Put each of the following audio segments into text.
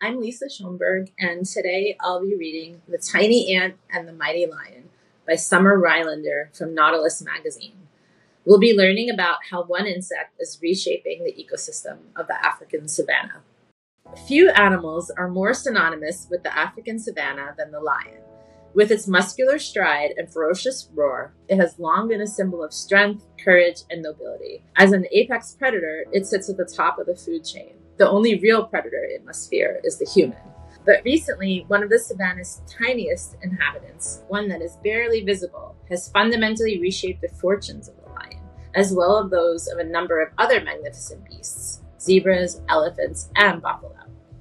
I'm Lisa Schonberg, and today I'll be reading The Tiny Ant and the Mighty Lion by Summer Rylander from Nautilus magazine. We'll be learning about how one insect is reshaping the ecosystem of the African savanna. Few animals are more synonymous with the African savanna than the lion. With its muscular stride and ferocious roar, it has long been a symbol of strength, courage, and nobility. As an apex predator, it sits at the top of the food chain. The only real predator it must fear is the human. But recently, one of the savanna's tiniest inhabitants, one that is barely visible, has fundamentally reshaped the fortunes of the lion, as well as those of a number of other magnificent beasts: zebras, elephants, and buffalo.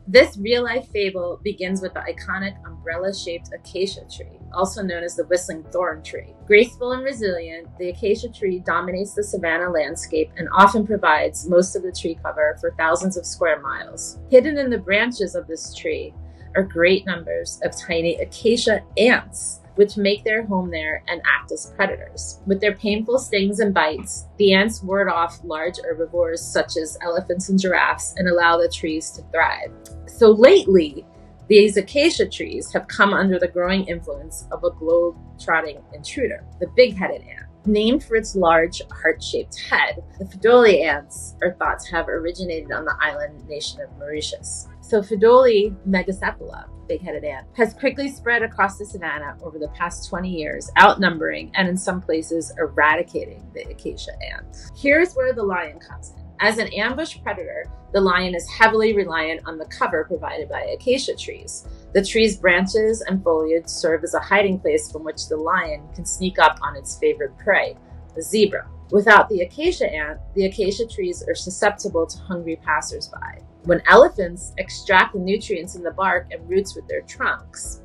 This real-life fable begins with the iconic umbrella-shaped acacia tree, also known as the whistling thorn tree. Graceful and resilient, the acacia tree dominates the savanna landscape and often provides most of the tree cover for thousands of square miles. Hidden in the branches of this tree are great numbers of tiny acacia ants, which make their home there and act as predators. With their painful stings and bites, the ants ward off large herbivores such as elephants and giraffes and allow the trees to thrive. So lately, these acacia trees have come under the growing influence of a globe-trotting intruder, the big-headed ant. Named for its large, heart-shaped head, the Fidoli ants are thought to have originated on the island nation of Mauritius. So Fidoli megacephala, big-headed ant, has quickly spread across the savanna over the past 20 years, outnumbering and in some places eradicating the acacia ant. Here's where the lion comes in. As an ambush predator, the lion is heavily reliant on the cover provided by acacia trees. The tree's branches and foliage serve as a hiding place from which the lion can sneak up on its favorite prey, the zebra. Without the acacia ant, the acacia trees are susceptible to hungry passersby. When elephants extract the nutrients in the bark and roots with their trunks,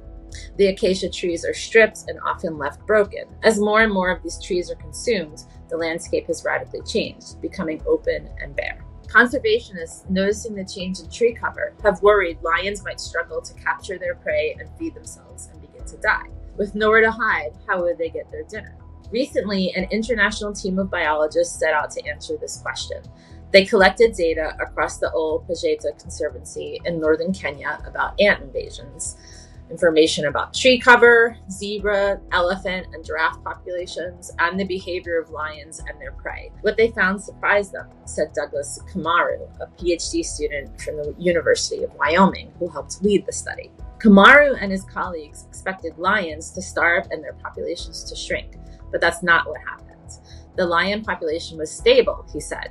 the acacia trees are stripped and often left broken. As more and more of these trees are consumed, the landscape has radically changed, becoming open and bare. Conservationists, noticing the change in tree cover, have worried lions might struggle to capture their prey and feed themselves and begin to die. With nowhere to hide, how would they get their dinner? Recently, an international team of biologists set out to answer this question. They collected data across the Ol Pejeta Conservancy in northern Kenya about ant invasions, information about tree cover, zebra, elephant, and giraffe populations, and the behavior of lions and their prey. What they found surprised them, said Douglas Kamaru, a PhD student from the University of Wyoming who helped lead the study. Kamaru and his colleagues expected lions to starve and their populations to shrink, but that's not what happened. The lion population was stable, he said.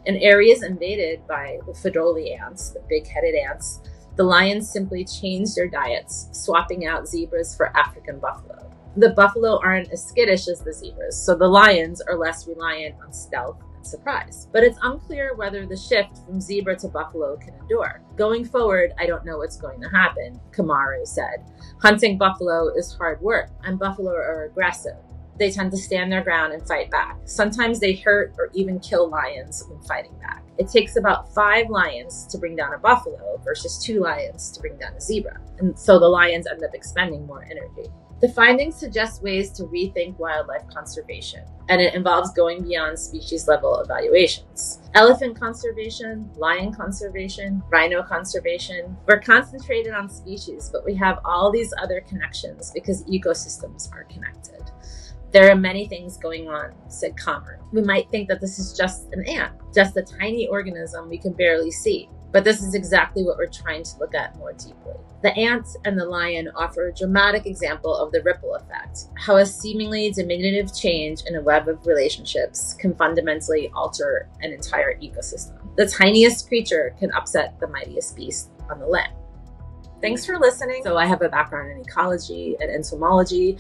In areas invaded by the Fidoli ants, the big-headed ants, the lions simply changed their diets, swapping out zebras for African buffalo. The buffalo aren't as skittish as the zebras, so the lions are less reliant on stealth and surprise. But it's unclear whether the shift from zebra to buffalo can endure. Going forward, I don't know what's going to happen, Kamaru said. Hunting buffalo is hard work, and buffalo are aggressive. They tend to stand their ground and fight back. Sometimes they hurt or even kill lions when fighting back. It takes about 5 lions to bring down a buffalo versus 2 lions to bring down a zebra. And so the lions end up expending more energy. The findings suggest ways to rethink wildlife conservation, and it involves going beyond species-level evaluations. Elephant conservation, lion conservation, rhino conservation. We're concentrated on species, but we have all these other connections because ecosystems are connected. There are many things going on, said Kamaru. We might think that this is just an ant, just a tiny organism we can barely see. But this is exactly what we're trying to look at more deeply. The ant and the lion offer a dramatic example of the ripple effect, how a seemingly diminutive change in a web of relationships can fundamentally alter an entire ecosystem. The tiniest creature can upset the mightiest beast on the land. Thanks for listening. So I have a background in ecology and entomology,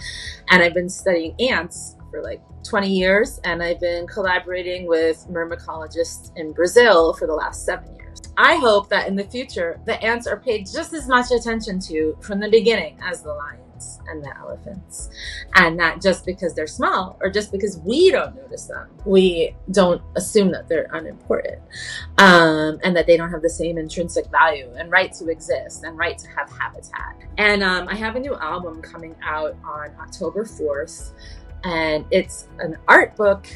and I've been studying ants for like 20 years, and I've been collaborating with myrmecologists in Brazil for the last 7 years. I hope that in the future, the ants are paid just as much attention to from the beginning as the lions and the elephants. And not just because they're small or just because we don't notice them. We don't assume that they're unimportant, and that they don't have the same intrinsic value and right to exist and right to have habitat. And I have a new album coming out on October 4th, and it's an art book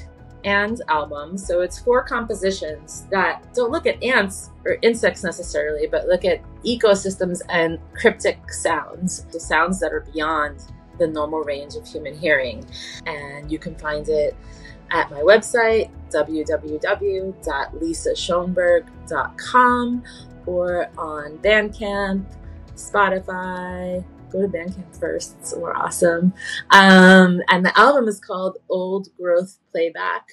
and album. So it's 4 compositions that don't look at ants or insects necessarily, but look at ecosystems and cryptic sounds, the sounds that are beyond the normal range of human hearing. And you can find it at my website, www.lisashonberg.com, or on Bandcamp, Spotify. Go to Bandcamp first, it's more awesome. And the album is called Old Growth Playback.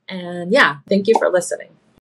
And yeah, thank you for listening.